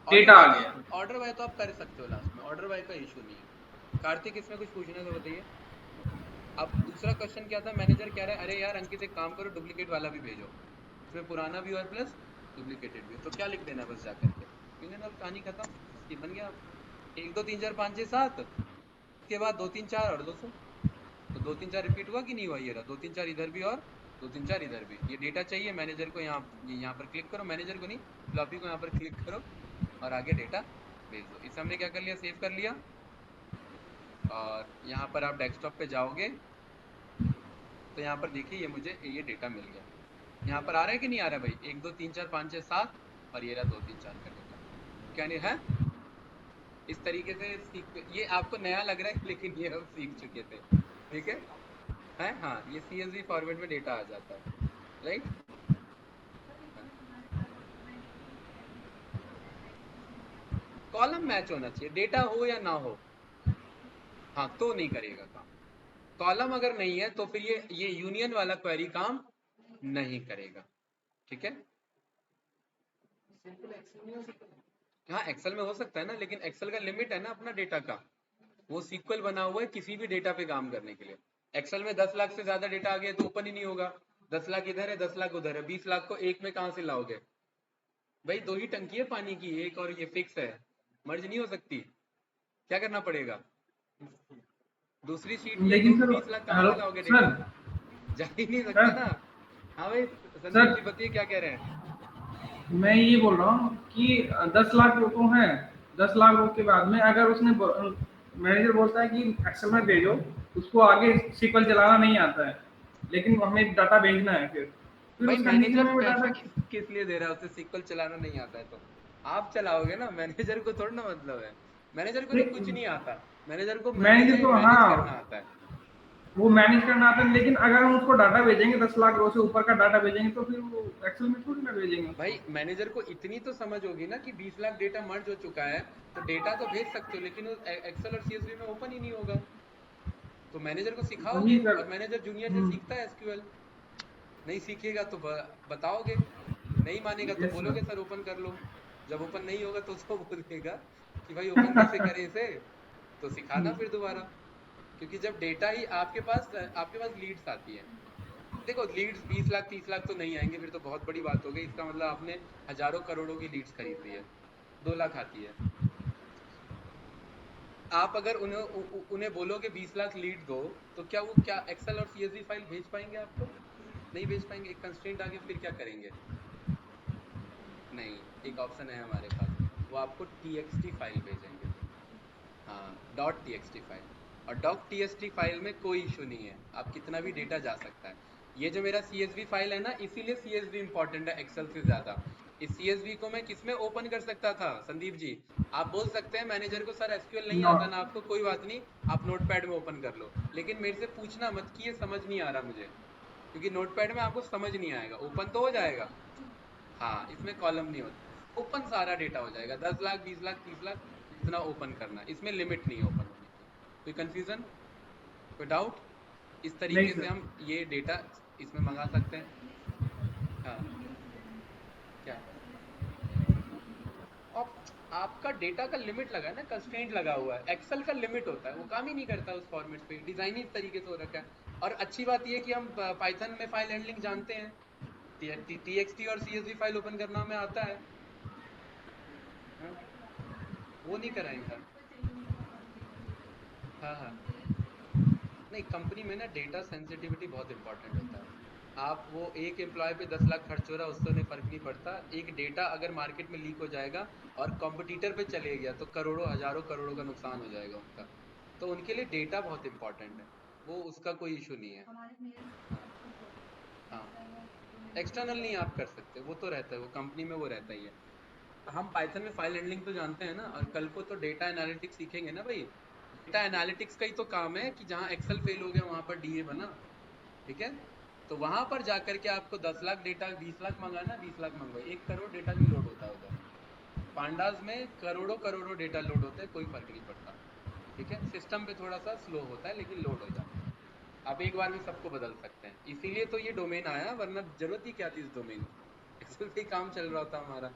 [SPEAKER 1] ऑर्डर
[SPEAKER 2] डेटा
[SPEAKER 1] बाय
[SPEAKER 2] आ
[SPEAKER 1] तो
[SPEAKER 2] गया।
[SPEAKER 1] ऑर्डर बाय तो आप कर सकते हो लास्ट में, ऑर्डर बाय का इशू नहीं है। कार्तिक, इसमें कुछ पूछना है तो बताइए। अब दूसरा क्वेश्चन क्या था? मैनेजर कह रहा है अरे यार अंकित, एक काम करो, डुप्लीकेट वाला भी भेजो, इसमें पुराना भी और प्लस डुप्लीकेटेड भी। तो क्या लिख देना है बस जाकर के? यूनियन और कहानी खत्म, ये बन गया। 1 2 3 4 5 6 7 के बाद 2 3 4 और 200। तो 2 3 4 रिपीट हुआ कि नहीं हुआ? ये रहा 2 3 4 इधर भी और 2 3 4 इधर भी। ये डेटा चाहिए मैनेजर को, यहाँ पर क्लिक करो, मैनेजर को नहीं, फ्लॉपी को यहाँ पर क्लिक करो और आगे डेटा भेज दो। इसे हमने क्या कर लिया, सेव कर लिया। और यहाँ पर आप डेस्कटॉप पे जाओगे तो यहाँ पर देखिए ये मुझे ये डेटा मिल गया। यहाँ पर आ रहा है कि नहीं आ रहा है भाई? 1 2 3 4 5 6 7 और ये रहा 2 3 4 का डेटा। क्या नहीं है? इस तरीके से ये आपको नया लग रहा है लेकिन ये हम सीख चुके थे। ठीक है हाँ, ये CSV फॉर्मेट में डेटा आ जाता है, राइट। कॉलम मैच होना चाहिए, डेटा हो या ना हो, हाँ तो नहीं करेगा काम। कॉलम अगर नहीं है तो फिर ये यूनियन वाला क्वेरी काम नहीं करेगा। ठीक है, हाँ एक्सेल में हो सकता है ना, लेकिन एक्सेल का लिमिट है ना अपना डेटा का। वो सीक्वल बना हुआ है किसी भी डेटा पे काम करने के लिए। एक्सेल में 10 लाख से ज्यादा डेटा आ गया तो ओपन ही नहीं होगा। 10 लाख इधर है, 10 लाख उधर है, 20 लाख को एक में कहां से लाओगे भाई? 2 ही टंकी है पानी की, एक और ये फिक्स है, मर्ज नहीं हो सकती। क्या करना पड़ेगा? दूसरी शीट ये
[SPEAKER 2] लेकिन सर
[SPEAKER 1] 20 लाख कहाँ
[SPEAKER 2] हेलो
[SPEAKER 1] से लाओगे डेटा?
[SPEAKER 2] सर।
[SPEAKER 1] जा ही नहीं सकता
[SPEAKER 2] सर
[SPEAKER 1] ना। हाँ भाई
[SPEAKER 2] सर
[SPEAKER 1] संदीप जी बताइए क्या कह रहे हैं।
[SPEAKER 2] मैं ये बोल रहा हूँ कि 10 लाख लोग तो हैं। 10 लाख लोग के बाद में अगर उसने मैनेजर बोलता है कि एक्सेल में भेजो, उसको आगे सीक्वल चलाना नहीं आता है, लेकिन हमें डाटा भेजना है, फिर
[SPEAKER 1] भाई
[SPEAKER 2] उस कंडीशन
[SPEAKER 1] मैनेजर
[SPEAKER 2] में वो
[SPEAKER 1] पैसा
[SPEAKER 2] डाटा।
[SPEAKER 1] किस लिए दे रहा है? उसे सिक्वल चलाना नहीं आता है तो आप चलाओगे ना, मैनेजर को थोड़ा ना मतलब है। मैनेजर को तो कुछ नहीं आता, मैनेजर को
[SPEAKER 2] मैनेजर
[SPEAKER 1] चीजें
[SPEAKER 2] को,
[SPEAKER 1] मैनेज करना
[SPEAKER 2] हाँ
[SPEAKER 1] आता है।
[SPEAKER 2] वो मैनेज करना आता है, लेकिन अगर हम उसको डाटा भेजेंगे 10 लाख रो से ऊपर का डाटा भेजेंगे तो फिर वो एक्सेल में थोड़ी ना भेजेंगे
[SPEAKER 1] भाई
[SPEAKER 2] उसको।
[SPEAKER 1] मैनेजर को इतनी तो समझ होगी ना कि 20 लाख डेटा मर्ज हो चुका है, तो डेटा तो भेज सकते हो लेकिन एक्सेल और CSV में ओपन ही नहीं होगा। तो मैनेजर को सिखाओगे,
[SPEAKER 2] वही सर।
[SPEAKER 1] और मैनेजर जूनियर से सीखता है SQL। नहीं सीखेगा तो बताओगे, नहीं मानेगा तो
[SPEAKER 2] यस
[SPEAKER 1] बोलोगे
[SPEAKER 2] सर।
[SPEAKER 1] सर ओपन कर लो। जब ओपन नहीं होगा तो बोलेगा कि भाई ओपन कैसे करें इसे, तो सिखाना फिर दोबारा। क्योंकि जब डेटा ही आपके पास लीड्स आती है, देखो लीड्स 20 लाख 30 लाख तो नहीं आएंगे, फिर तो बहुत बड़ी बात हो गई। इसका मतलब आपने हजारों करोड़ों की लीड्स खरीद ली है। 2 लाख आती है, आप अगर उन्हें बोलोगे 20 लाख लीड दो, तो क्या एक्सेल और CSV फाइल भेज पाएंगे आपको? नहीं भेज पाएंगे। एक कंस्ट्रेंट आगे फिर क्या करेंगे? नहीं, एक ऑप्शन है हमारे पास, वो आपको TXT फाइल भेजेंगे। हाँ .txt फाइल। और .txt फाइल में कोई इशू नहीं है, आप कितना भी डेटा जा सकता है। ये जो मेरा CSV फाइल है ना, इसीलिए CSV इंपॉर्टेंट है एक्सेल से ज्यादा। इस CSV को मैं किसमें ओपन कर सकता था संदीप जी? आप बोल सकते हैं मैनेजर को सर SQL नहीं आता ना आपको, कोई बात नहीं, आप नोटपैड में ओपन कर लो, लेकिन मेरे से पूछना मत कि ये समझ नहीं आ रहा मुझे, क्योंकि नोटपैड में आपको समझ नहीं आएगा। ओपन तो हो जाएगा, हाँ इसमें कॉलम नहीं होता, ओपन सारा डेटा हो जाएगा। 10 लाख 20 लाख 30 लाख जितना ओपन करना, इसमें लिमिट नहीं है ओपन होने की। कोई कंफ्यूजन, कोई डाउट? इस
[SPEAKER 2] नहीं
[SPEAKER 1] तरीके से
[SPEAKER 2] सर।
[SPEAKER 1] हम ये डेटा इसमें मंगा सकते हैं। हाँ क्या? और आपका डेटा का लिमिट लगा है ना, कंस्ट्रेंट लगा हुआ है। एक्सेल का लिमिट होता है, वो काम ही नहीं करता उस फॉर्मेट पे, डिजाइन ही इस तरीके से हो रखा है। और अच्छी बात ये है कि हम पाइथन में फाइल हैंडलिंग जानते हैं, TXT और CSV फाइल ओपन करना हमें आता है। हाँ? वो नहीं कराएंगे। हाँ हाँ, नहीं कंपनी में ना डेटा सेंसिटिविटी बहुत इंपॉर्टेंट होता है। आप वो एक एम्प्लॉय पे 10 लाख खर्च हो रहा है, उससे उन्हें फर्क नहीं पड़ता। एक डेटा अगर मार्केट में लीक हो जाएगा और कॉम्पिटिटर पे चले गया तो करोड़ों हजारों करोड़ों का नुकसान हो जाएगा उनका। तो उनके लिए डेटा बहुत इंपॉर्टेंट है, वो उसका कोई इशू नहीं है। हाँ हाँ, एक्सटर्नल नहीं आप कर सकते, वो तो रहता है, वो कंपनी में वो रहता ही है। हम पाइथन में फाइल हैंडलिंग तो जानते हैं ना, और कल को तो डेटा एनालिटिक्स सीखेंगे ना भाई। डेटा एनालिटिक्स का ही तो काम है कि जहाँ एक्सेल फेल हो गया वहां पर DA बना। ठीक है, तो वहां पर जाकर के आपको 10 लाख डेटा 20 लाख मंगाना, 20 लाख मंगवाए, 1 करोड़ डेटा भी लोड होता है उधर। पांडाज में करोड़ों करोड़ों डेटा लोड होते हैं, कोई फर्क नहीं पड़ता। ठीक है, सिस्टम पे थोड़ा सा स्लो होता है लेकिन लोड हो जाता है। आप एक बार में सबको बदल सकते हैं, इसीलिए तो ये डोमेन आया, वरना जरूरत ही क्या थी इस डोमेन की? एक्सेल पे ही काम चल रहा था हमारा।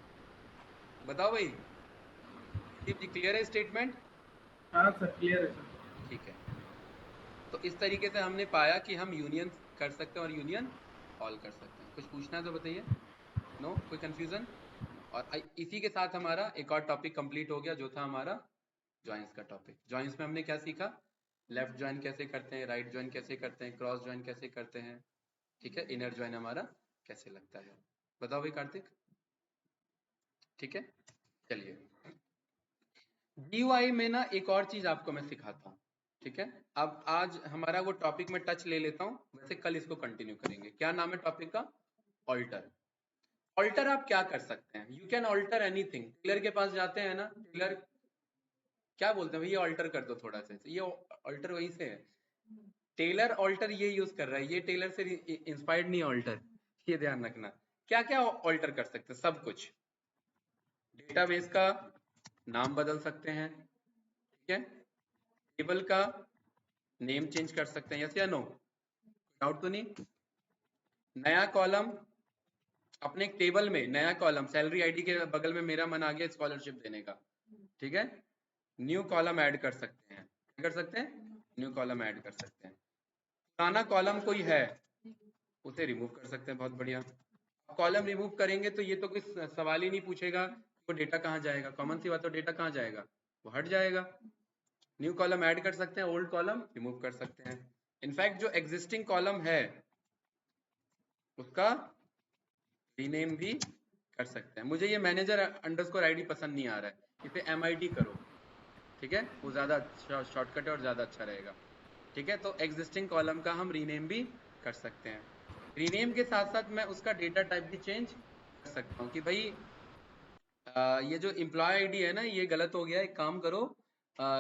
[SPEAKER 1] बताओ भाई, दीप जी क्लियर है स्टेटमेंट?
[SPEAKER 2] हाँ सर, क्लियर है सर।
[SPEAKER 1] ठीक है, तो इस तरीके से हमने पाया कि हम यूनियन कर सकते हैं और यूनियन ऑल कर सकते हैं। कुछ पूछना है तो बताइए। नो, कोई कंफ्यूजन? और इसी के साथ हमारा एक और टॉपिक कंप्लीट हो गया, जो था हमारा जॉइंस का टॉपिक। जॉइंस में हमने क्या सीखा? लेफ्ट ज्वाइन कैसे करते हैं, राइट ज्वाइन कैसे करते हैं, क्रॉस ज्वाइन कैसे करते हैं, ठीक है, इनर ज्वाइन हमारा कैसे लगता है। बताओ भाई कार्तिक, ठीक है। चलिए GUI में ना एक और चीज आपको मैं सिखाता हूँ, ठीक है। अब आज हमारा वो टॉपिक में टच ले लेता हूँ, वैसे कल इसको कंटिन्यू करेंगे। क्या नाम है टॉपिक का? ऑल्टर। ऑल्टर आप क्या कर सकते हैं? You can alter anything. Tailor के पास जाते हैं ना, टेलर क्या बोलते हैं, भैया ऑल्टर कर दो थोड़ा सा, ये ऑल्टर वहीं से है। टेलर ऑल्टर ये यूज कर रहा है, ये टेलर से इंस्पायर्ड नहीं ऑल्टर, ये ध्यान रखना। क्या क्या ऑल्टर कर सकते हैं? सब कुछ। डेटाबेस का नाम बदल सकते हैं, ठीक है। टेबल का नेम चेंज कर सकते हैं, यस या नो? डाउट तो नहीं? नया कॉलम, अपने टेबल में नया कॉलम, सैलरी आईडी के बगल में मेरा मन आ गया स्कॉलरशिप देने का, ठीक है। न्यू कॉलम ऐड कर सकते हैं, क्या कर सकते हैं? न्यू कॉलम ऐड कर सकते हैं। पुराना कॉलम कोई है उसे रिमूव कर सकते हैं, बहुत बढ़िया। कॉलम रिमूव करेंगे तो ये तो कोई सवाल ही नहीं पूछेगा वो डेटा कहाँ जाएगा, कॉमन सी बात, तो डेटा कहाँ जाएगा, वो हट जाएगा। न्यू कॉलम ऐड कर सकते हैं, ओल्ड कॉलम रिमूव कर सकते हैं। इनफैक्ट जो एग्जिस्टिंग कॉलम है उसका रीनेम भी कर सकते हैं। मुझे ये मैनेजर अंडरस्कोर आईडी पसंद नहीं आ रहा है, इसे MID करो, ठीक है, वो ज्यादा शॉर्टकट है और ज्यादा अच्छा रहेगा, ठीक है। तो एग्जिस्टिंग कॉलम का हम रीनेम भी कर सकते हैं। रीनेम के साथ साथ मैं उसका डेटा टाइप भी चेंज कर सकता हूँ कि भाई ये जो एम्प्लॉय आईडी है ना, ये गलत हो गया, एक काम करो,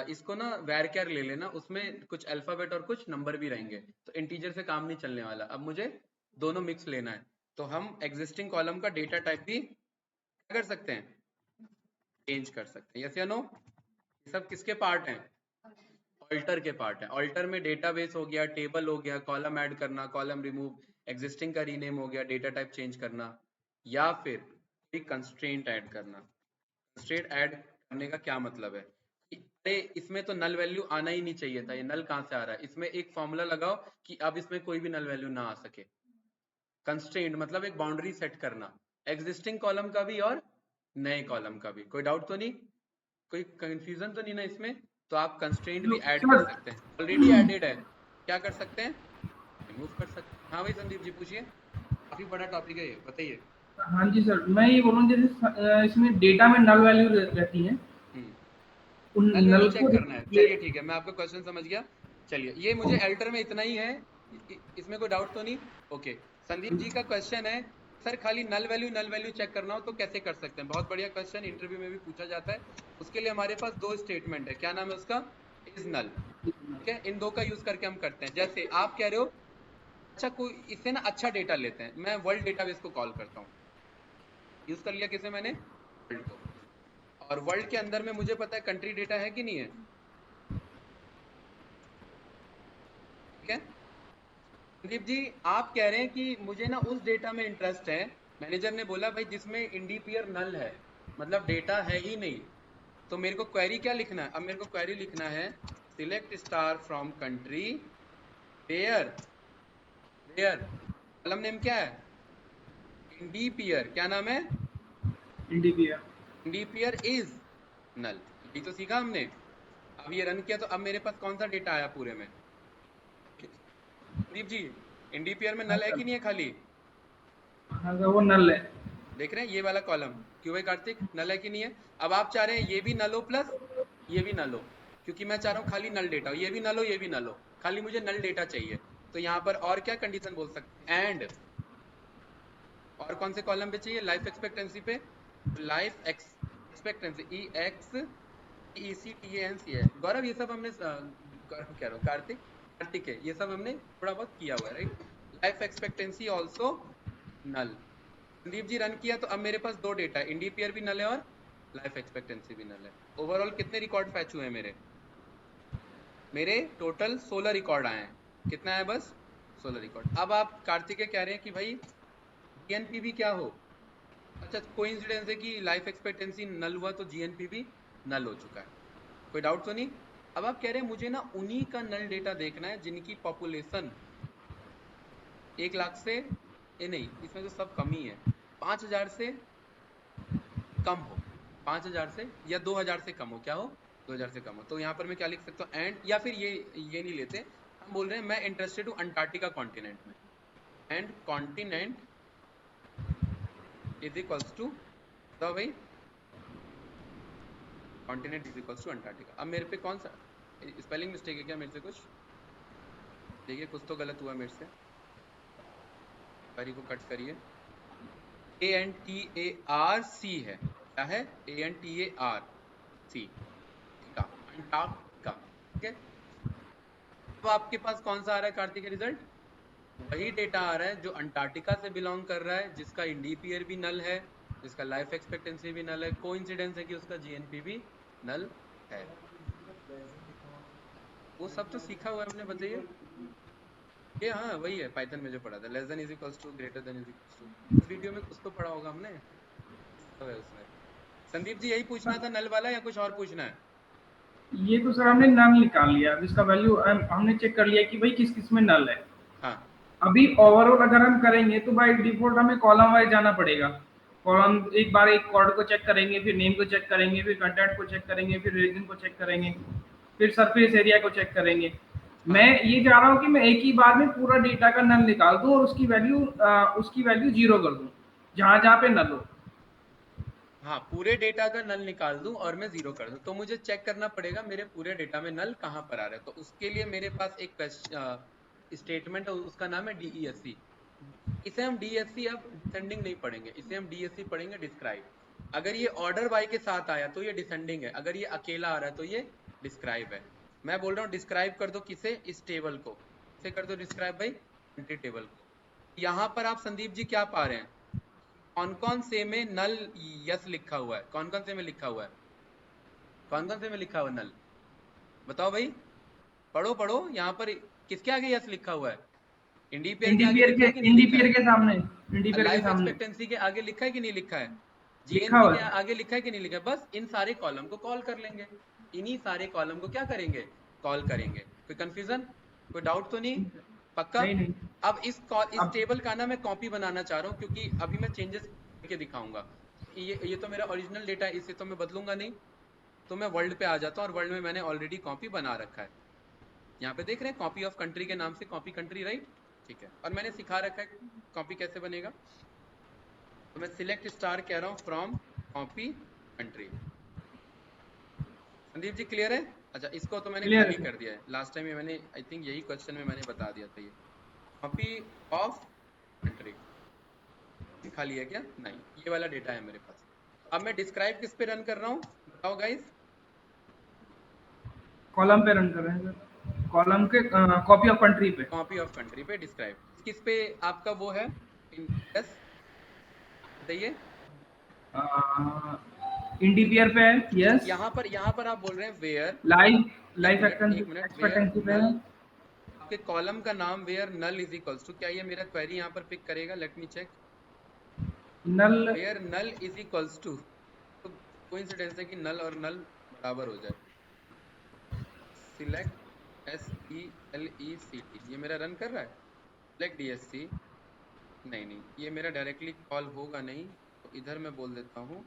[SPEAKER 1] इसको ना varchar ले लेना, उसमें कुछ अल्फाबेट और कुछ नंबर भी रहेंगे, तो इंटीजर से काम नहीं चलने वाला, अब मुझे दोनों मिक्स लेना है। तो हम एग्जिस्टिंग कॉलम का डेटा टाइप भी क्या कर सकते हैं? चेंज कर सकते हैं, यस या नो? ये सब किसके पार्ट हैं? ऑल्टर के पार्ट है। ऑल्टर में डेटाबेस हो गया, टेबल हो गया, कॉलम ऐड करना, कॉलम रिमूव, एग्जिस्टिंग का रीनेम हो गया, डेटा टाइप चेंज करना, या फिर कोई कंस्ट्रेंट ऐड करना। कंस्ट्रेंट ऐड करने का क्या मतलब है? अरे इसमें तो नल वैल्यू आना ही नहीं चाहिए था, ये नल कहाँ से आ रहा है? इसमें एक फॉर्मूला लगाओ कि अब इसमें कोई भी नल वैल्यू ना आ सके। कंस्ट्रेंट मतलब एक बाउंड्री सेट करना, एग्जिस्टिंग कॉलम का भी और नए कॉलम का भी। कोई डाउट तो नहीं, कोई कंफ्यूजन तो नहीं ना इसमें? तो आप कंस्ट्रेंट भी ऐड कर
[SPEAKER 2] सर
[SPEAKER 1] सकते हैं, ऑलरेडी एडेड है, क्या कर सकते हैं? रिमूव कर सकते हैं। हाँ भाई संदीप जी पूछिए, काफी बड़ा टॉपिक है ये, बताइए।
[SPEAKER 2] हाँ जी सर, मैं ये बोल रहा हूँ जैसे इसमें डेटा में नल वैल्यू रहती है, उन
[SPEAKER 1] नल वैल्यू
[SPEAKER 2] नल को
[SPEAKER 1] चेक करना है, चलिए ठीक है, मैं आपका क्वेश्चन समझ गया। चलिए ये मुझे एल्टर में इतना ही है, इसमें कोई डाउट तो नहीं? ओके। संदीप जी का क्वेश्चन है, सर खाली नल वैल्यू चेक करना हो तो कैसे कर सकते हैं? बहुत बढ़िया क्वेश्चन, इंटरव्यू में भी पूछा जाता है। उसके लिए हमारे पास दो स्टेटमेंट है, क्या नाम है उसका? इज नल, ठीक है। इन दो का यूज करके हम करते हैं। जैसे आप कह रहे हो, अच्छा कोई इससे ना अच्छा डेटा लेते हैं, मैं वर्ल्ड डेटाबेस को कॉल करता हूँ, यूज कर लिया किसे मैंने? वर्ल्ड को। और वर्ल्ड के अंदर में मुझे पता है कंट्री डेटा है कि नहीं है, ठीक है। संदीप जी आप कह रहे हैं कि मुझे ना उस डेटा में इंटरेस्ट है, मैनेजर ने बोला भाई जिसमें इंडिपियर नल है, मतलब डेटा है ही नहीं, तो मेरे को क्वेरी क्या लिखना है? अब मेरे को क्वेरी लिखना है select star from country where, where column name क्या है? इंडिपियर, क्या नाम है?
[SPEAKER 2] इंडिविजुअल।
[SPEAKER 1] इंडिपियर इज नल, यही तो सीखा हमने। अब ये रन किया तो अब मेरे पास कौन सा डेटा आया पूरे में? संदीप जी इंडिपियर में
[SPEAKER 2] हाँ
[SPEAKER 1] नल है
[SPEAKER 2] सर,
[SPEAKER 1] कि नहीं है खाली?
[SPEAKER 2] हाँ सर वो नल है।
[SPEAKER 1] देख रहे हैं ये वाला कॉलम, क्यों भाई कार्तिक, नल है कि नहीं है? अब आप चाह रहे हैं ये भी नल हो प्लस ये भी नल हो, क्योंकि मैं चाह रहा हूँ खाली नल डेटा हो, ये भी नल हो ये भी नल हो, खाली मुझे नल डेटा चाहिए। तो यहाँ पर और क्या कंडीशन बोल सकते हैं? एंड, और कौन से कॉलम पे चाहिए? लाइफ एक्सपेक्टेंसी पे। लाइफ एक्सपेक्टेंसी EXPECTANC है। गौरव ये सब हमने गौरव कह रहा हूँ, कार्तिक, कार्तिक है, ये सब हमने थोड़ा बहुत किया हुआ है, राइट। लाइफ एक्सपेक्टेंसी ऑल्सो नल। संदीप जी रन किया तो अब मेरे पास दो डेटा है, इंडिपियर भी नल है और लाइफ एक्सपेक्टेंसी भी नल है। ओवरऑल कितने रिकॉर्ड फैच हुए हैं मेरे? मेरे टोटल 16 रिकॉर्ड आए हैं। कितना है? बस 16 रिकॉर्ड। अब आप कार्तिक कह रहे हैं कि भाई GNP क्या हो? अच्छा कोइंसिडेंस है कि लाइफ एक्सपेक्टेंसी नल हुआ तो GNP भी नल हो चुका है, कोई डाउट तो नहीं? अब आप कह रहे हैं मुझे ना उन्हीं का नल डेटा देखना है जिनकी पॉपुलेशन 1 लाख से, ये नहीं, इसमें तो सब कम ही है, 5,000 से कम हो, 5,000 से या 2,000 से कम हो, क्या हो? 2000 से कम हो। तो यहाँ पर मैं क्या लिख सकता हूँ, एंड, या फिर ये नहीं लेते, हम बोल रहे हैं मैं इंटरेस्टेड हूँ अंटार्कटिका कॉन्टिनेंट में, and continent is equals to, बताओ भाई, continent is equals to Antarctica. अब मेरे पे कौन सा स्पेलिंग मिस्टेक है क्या मेरे से कुछ? देखिए कुछ तो गलत हुआ मेरे से, क्वेरी को कट करिए। ANTARC है, क्या है? ANTARC, अंटार्कटिका, ठीक है। अब आपके पास कौन सा आ रहा है कार्तिक रिजल्ट? वही डेटा आ रहा है जो अंटार्कटिका से बिलोंग कर रहा है, जिसका इंडीपीयर भी नल है, जिसका लाइफ एक्सपेक्टेंसी भी नल है, कोइंसिडेंस है कि उसका जीएनपी भी नल है। वो सब तो सीखा हुआ है हमने, बताइए। ये हाँ वही है पाइथन में जो पढ़ा था, less than is equals to, greater than is equals to, इस वीडियो में कुछ तो पढ़ा होगा हमने, सब है उसमें। संदीप जी यही पूछना था नल वाला, या कुछ और पूछना है?
[SPEAKER 2] ये तो सर हमने नल निकाल लिया, जिसका वैल्यू हमने चेक कर लिया कि भाई किस किस में नल है।
[SPEAKER 1] हाँ
[SPEAKER 2] अभी ओवरऑल अगर हम करेंगे तो बाय डिफॉल्ट हमें कॉलम वाइज जाना पड़ेगा। कॉलम एक बार एक कॉर्ड को चेक करेंगे, फिर नेम को चेक करेंगे, फिर कंटेंट को चेक करेंगे, फिर रीजन को चेक करेंगे, फिर सरफेस एरिया को चेक करेंगे।
[SPEAKER 1] हाँ
[SPEAKER 2] मैं ये चाह रहा हूँ कि मैं एक ही बार में पूरा डेटा का नल निकाल दूं और उसकी वैल्यू जीरो कर दूं जहां जहां पे नल हो।
[SPEAKER 1] हाँ, पूरे डेटा का नल निकाल दूं और मैं जीरो कर दूं, तो मुझे चेक करना पड़ेगा मेरे पूरे डेटा में नल कहाँ पर आ रहा है। तो उसके लिए मेरे पास एक स्टेटमेंट है, उसका नाम है DESC। इसे हम DSC अब डिसेंडिंग नहीं पढ़ेंगे, इसे हम DSC पढ़ेंगे डिस्क्राइब। अगर ये ऑर्डर बाय के साथ आया तो ये डिसेंडिंग है, अगर ये अकेला आ रहा है तो ये डिस्क्राइब है। मैं बोल रहा हूँ डिस्क्राइब कर दो किसे? इस टेबल को। किसे कर दो डिस्क्राइब भाई? एंट्री टेबल को। यहाँ पर आप संदीप जी क्या पा रहे हैं? कौन कौन से में नल यस लिखा हुआ है? कौन कौन से में लिखा हुआ है? कौन कौन से में लिखा हुआ है नल? बताओ भाई, पढ़ो पढ़ो, यहाँ पर किसके आगे यस लिखा हुआ है? इंडिपेयर के आगे लिखा है कि नहीं लिखा
[SPEAKER 2] इंडिपियर
[SPEAKER 1] है?
[SPEAKER 2] के सामने, इंडिपियर के
[SPEAKER 1] लाइफ
[SPEAKER 2] सामने
[SPEAKER 1] एक्सपेक्टेंसी के आगे लिखा है कि नहीं लिखा है?
[SPEAKER 2] लिखा
[SPEAKER 1] जीएनपी
[SPEAKER 2] हुआ
[SPEAKER 1] के
[SPEAKER 2] है।
[SPEAKER 1] आगे लिखा है कि नहीं लिखा है? बस इन सारे कॉलम को कॉल कर लेंगे, इन्हीं सारे कॉलम को क्या करेंगे? कॉल करेंगे। कोई कंफ्यूजन, कोई डाउट तो नहीं? पक्का?
[SPEAKER 2] नहीं नहीं।
[SPEAKER 1] अब इस
[SPEAKER 2] अब
[SPEAKER 1] टेबल का ना मैं कॉपी बनाना चाह रहा हूँ, क्योंकि अभी मैं चेंजेस करके दिखाऊंगा। ये तो मेरा ओरिजिनल डेटा है, इसे तो मैं बदलूंगा नहीं। तो मैं वर्ल्ड पे आ जाता हूँ, और वर्ल्ड में मैंने ऑलरेडी कॉपी बना रखा है। यहाँ पे देख रहे हैं कॉपी ऑफ कंट्री के नाम से, कॉपी कंट्री, राइट? ठीक है, और मैंने सिखा रखा है कॉपी कैसे बनेगा। तो मैं सिलेक्ट स्टार कह रहा हूँ from copy country. Sandeep ji clear है? अच्छा, इसको तो मैंने
[SPEAKER 2] क्लियर है
[SPEAKER 1] खाली
[SPEAKER 2] सर।
[SPEAKER 1] कर दिया है, लास्ट टाइम मैंने आई थिंक यही क्वेश्चन में मैंने बता दिया था। ये कॉपी ऑफ कंट्री खाली है क्या? नहीं, ये वाला डेटा है मेरे पास। अब मैं डिस्क्राइब किस पे रन कर रहा हूँ, बताओ गाइस?
[SPEAKER 2] कॉलम पे रन कर रहे हैं सर, कॉलम के कॉपी ऑफ कंट्री पे।
[SPEAKER 1] कॉपी ऑफ कंट्री पे डिस्क्राइब किस पे आपका वो है? यस, बताइए।
[SPEAKER 2] इंडिपियर पे है,
[SPEAKER 1] अच्छा,
[SPEAKER 2] यस।
[SPEAKER 1] यहाँ पर आप बोल रहे हैं वेयर,
[SPEAKER 2] लाइफ लाइफ
[SPEAKER 1] एक मिनट, वेयर
[SPEAKER 2] एक्सपेक्टेंसी पे है।
[SPEAKER 1] नल, आपके कॉलम का नाम where null is equals to, क्या ये मेरा क्वेरी यहाँ पर पिक करेगा? Let me check.
[SPEAKER 2] Null.
[SPEAKER 1] Where null is equals to, तो कोइंसिडेंस है कि नल और नल बराबर हो जाए। सिलेक्ट SELECT, ये मेरा रन कर रहा है। सिलेक्ट DSC, नहीं नहीं, ये मेरा डायरेक्टली कॉल होगा नहीं, तो इधर मैं बोल देता हूँ,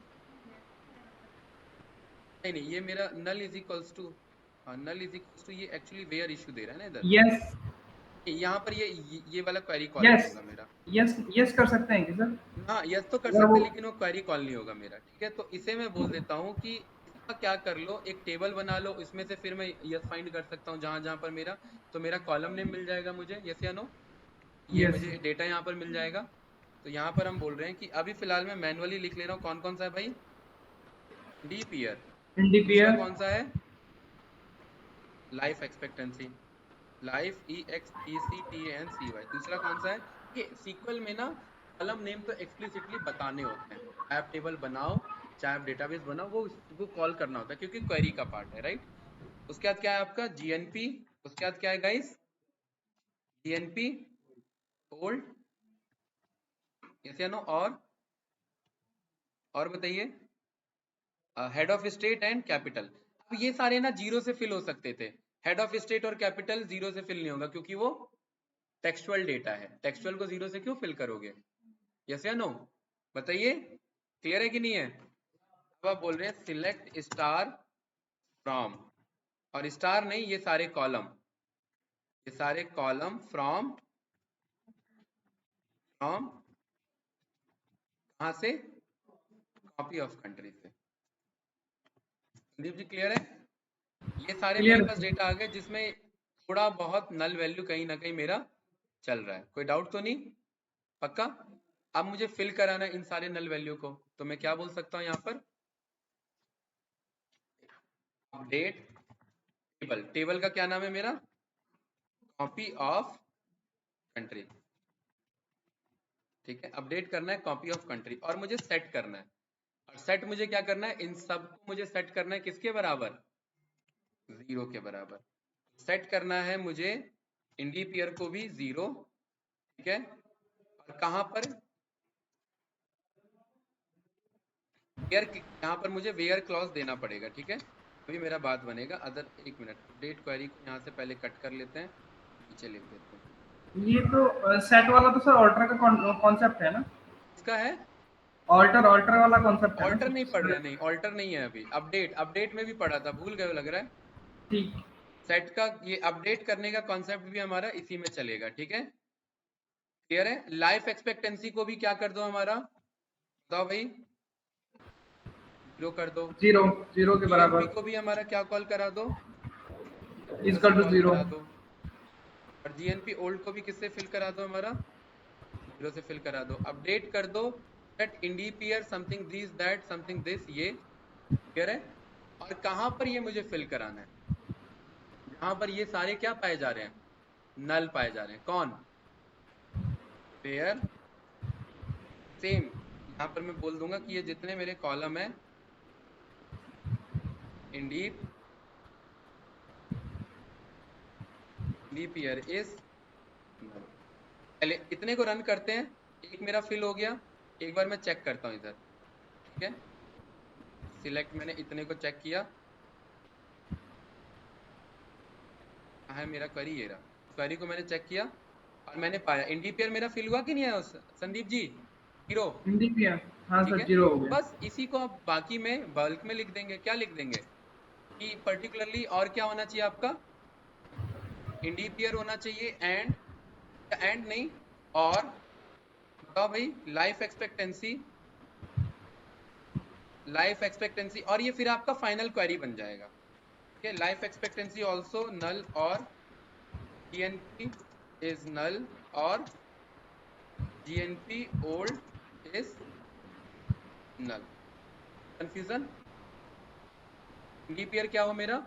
[SPEAKER 1] नहीं नहीं, ये मेरा नल इज इक्वल्स टू, हाँ नल इज इक्वल्स टू, ये एक्चुअली वेयर इशू दे रहा है ना इधर।
[SPEAKER 2] यस
[SPEAKER 1] यहाँ पर ये वाला क्वेरी कॉल नहीं
[SPEAKER 2] यस
[SPEAKER 1] होगा मेरा।
[SPEAKER 2] यस यस कर सकते हैं क्या सर?
[SPEAKER 1] हाँ यस तो कर
[SPEAKER 2] अगर
[SPEAKER 1] सकते
[SPEAKER 2] वो
[SPEAKER 1] हैं, लेकिन वो क्वेरी कॉल नहीं होगा मेरा, ठीक है। तो इसे मैं बोल देता हूँ कि इसका क्या कर लो, एक टेबल बना लो, इसमें से फिर मैं यस फाइंड कर सकता हूँ जहां जहां पर मेरा, तो मेरा कॉलम नेम मिल जाएगा मुझे, यस या नो, ये
[SPEAKER 2] यस
[SPEAKER 1] मुझे डेटा यहाँ पर मिल जाएगा। तो यहाँ पर हम बोल रहे हैं कि अभी फिलहाल मैं मैनुअली लिख ले रहा हूँ, कौन कौन सा है भाई? DPR। दूसरा
[SPEAKER 2] इंडिपियर।
[SPEAKER 1] कौन सा है? Life expectancy, life EXPECTANCY। दूसरा कौन सा है? ये सीक्वल में ना कॉलम नेम तो एक्सप्लिसिटली बताने होते हैं, ऐप टेबल बनाओ चाहे आप डेटाबेस बनाओ, वो कॉल करना होता है, क्योंकि क्वेरी का पार्ट है, राइट? उसके बाद क्या है आपका? GNP। उसके बाद क्या है गाइस? GNP ओल्ड, यस या नो, और बताइए। Head of state and capital. अब ये सारे ना जीरो से फिल हो सकते थे, हेड ऑफ स्टेट और कैपिटल जीरो से फिल नहीं होगा, क्योंकि वो टेक्सचुअल डेटा है। टेक्सचुअल को जीरो से क्यों फिल करोगे? यस या नो, बताइए, क्लियर है कि नहीं है? अब आप बोल रहे हैं सिलेक्ट स्टार फ्रॉम, और स्टार नहीं, ये सारे कॉलम, ये सारे कॉलम फ्रॉम कहाँ से, कॉपी ऑफ कंट्री से। संदीप जी क्लियर है? ये सारे मेरे
[SPEAKER 2] क्लियर
[SPEAKER 1] पास डेटा आ गए जिसमें थोड़ा बहुत नल वैल्यू कहीं ना कहीं मेरा चल रहा है, कोई डाउट तो नहीं? पक्का? अब मुझे फिल कराना है इन सारे नल वैल्यू को, तो मैं क्या बोल सकता हूँ यहाँ पर, अपडेट टेबल। टेबल का क्या नाम है मेरा, कॉपी ऑफ कंट्री। ठीक है, अपडेट करना है कॉपी ऑफ कंट्री, और मुझे सेट करना है, और सेट मुझे क्या करना है, इन सबको मुझे सेट करना है किसके बराबर, 0 के बराबर। सेट करना है मुझे इंडिपेयर को भी 0, ठीक है, और कहां पर, वेयर, यहाँ पर मुझे वेयर क्लॉज देना पड़ेगा, ठीक है, अभी मेरा बात बनेगा। अदर, एक मिनट, अपडेट क्वेरी को यहाँ से पहले कट कर लेते हैं, नीचे लिख देते हैं।
[SPEAKER 2] ये तो सेट वाला तो सर ऑल्टर का कॉन्सेप्ट है ना?
[SPEAKER 1] इसका है,
[SPEAKER 2] ऑल्टर ऑल्टर वाला कॉन्सेप्ट है
[SPEAKER 1] ऑल्टर नहीं पढ़
[SPEAKER 2] ना?
[SPEAKER 1] रहे, नहीं ऑल्टर नहीं है अभी, अपडेट, अपडेट में भी पढ़ा था, भूल गए लग रहा है।
[SPEAKER 2] ठीक।
[SPEAKER 1] सेट का ये अपडेट करने का कॉन्सेप्ट भी हमारा इसी में चलेगा, ठीक है, क्लियर है? लाइफ एक्सपेक्टेंसी को भी क्या कर दो हमारा, बताओ भाई, 0 कर दो।
[SPEAKER 2] 0 के
[SPEAKER 1] जीएनपी
[SPEAKER 2] बराबर
[SPEAKER 1] को भी हमारा क्या कॉल करा दो,
[SPEAKER 2] इजकल टू
[SPEAKER 1] कॉल
[SPEAKER 2] 0।
[SPEAKER 1] करा दो, और जीएनपी ओल्ड को भी किससे फिल करा दो, हमारा 0 से फिल करा दो। अपडेट कर दो दैट इंडिपेयर something this that something this, ये क्लियर है? और कहां पर ये मुझे फिल कराना है, जहां पर ये सारे क्या पाए जा रहे हैं, नल पाए जा रहे हैं। कौन, पेयर सेम, यहाँ पर मैं बोल दूंगा कि ये जितने मेरे कॉलम है, इंडिपेयर इज नल। पहले इतने को रन करते हैं, एक मेरा फिल हो गया, एक बार मैं चेक करता हूँ इधर, ठीक है, सिलेक्ट, मैंने इतने को चेक किया, कहाँ है मेरा क्वेरी, ये रहा, क्वेरी को मैंने चेक किया और मैंने पाया इंडिपेयर मेरा फिल हुआ कि नहीं है संदीप जी, 0,
[SPEAKER 2] हिंदी भी है। हाँ
[SPEAKER 1] ठीक
[SPEAKER 2] सर,
[SPEAKER 1] है।
[SPEAKER 2] 0 हो गया।
[SPEAKER 1] बस इसी को आप बाकी में बल्क में लिख देंगे, क्या लिख देंगे कि पर्टिकुलरली, और क्या होना चाहिए आपका, इंडिपेयर होना चाहिए, एंड नहीं, और बताओ भाई, लाइफ एक्सपेक्टेंसी, लाइफ एक्सपेक्टेंसी, और ये फिर आपका फाइनल क्वेरी बन जाएगा, ठीक है, लाइफ एक्सपेक्टेंसी ऑल्सो नल, और जीएनपी इज नल, और GNP old is null. Confusion, इंडिपेयर क्या हो मेरा,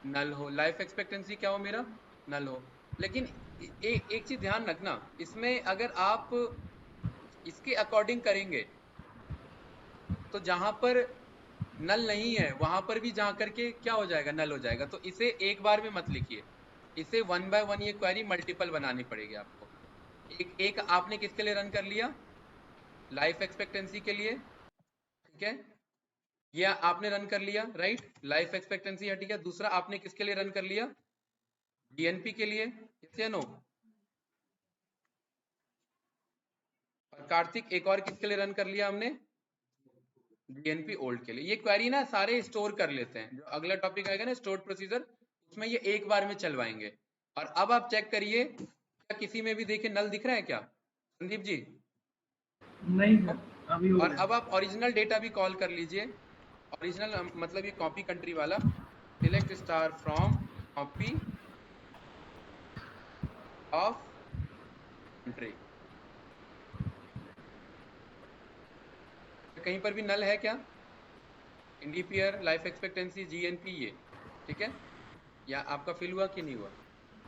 [SPEAKER 1] नल हो, लाइफ एक्सपेक्टेंसी क्या हो मेरा, नल हो। लेकिन एक चीज ध्यान रखना, इसमें अगर आप इसके अकॉर्डिंग करेंगे तो जहां पर नल नहीं है वहां पर भी जा करके क्या हो जाएगा, नल हो जाएगा। तो इसे एक बार में मत लिखिए, इसे 1 बाय 1 ये क्वेरी मल्टीपल बनानी पड़ेगी आपको। एक एक आपने किसके लिए रन कर लिया, लाइफ एक्सपेक्टेंसी के लिए, ठीक है, ये आपने रन कर लिया, राइट, लाइफ एक्सपेक्टेंसी हट गया। दूसरा आपने किसके लिए रन कर लिया, जीएनपी के लिए, यस या नो। और कार्तिक, एक और किसके लिए रन कर लिया हमने, जीएनपी ओल्ड के लिए। ये क्वेरी ना सारे स्टोर कर लेते हैं, जो अगला टॉपिक आएगा ना स्टोर्ड प्रोसीजर, उसमें ये एक बार में चलवाएंगे। और अब आप चेक करिए, क्या किसी में भी देखिए नल दिख रहा है क्या संदीप जी,
[SPEAKER 2] नहीं सर, अभी हो
[SPEAKER 1] और
[SPEAKER 2] गया।
[SPEAKER 1] अब आप ओरिजिनल डेटा भी कॉल कर लीजिए, ओरिजिनल मतलब ये कॉपी कंट्री वाला, select star from copy of country. कहीं पर भी नल है क्या, इंडिपेयर, लाइफ एक्सपेक्टेंसी, जीएनपी, ये ठीक है, या आपका फिल हुआ कि नहीं हुआ,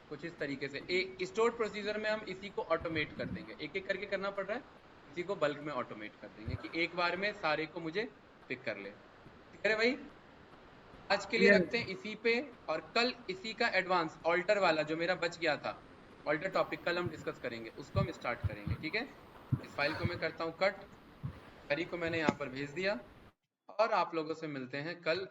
[SPEAKER 1] कुछ इस तरीके से। एक स्टोर्ड प्रोसीजर में हम इसी को ऑटोमेट कर देंगे, एक एक करके करना पड़ रहा है, इसी को बल्क में ऑटोमेट कर देंगे कि एक बार में सारे को मुझे पिक कर ले। ठीक है भाई, आज के लिए
[SPEAKER 2] क्लियर
[SPEAKER 1] रखते हैं
[SPEAKER 2] है।
[SPEAKER 1] इसी पे, और कल इसी का एडवांस ऑल्टर वाला जो मेरा बच गया था, ऑल्टर टॉपिक कल हम डिस्कस करेंगे, उसको हम स्टार्ट करेंगे, ठीक है। इस फाइल को मैं करता हूँ कट, हरी को मैंने यहाँ पर भेज दिया, और आप लोगों से मिलते हैं कल।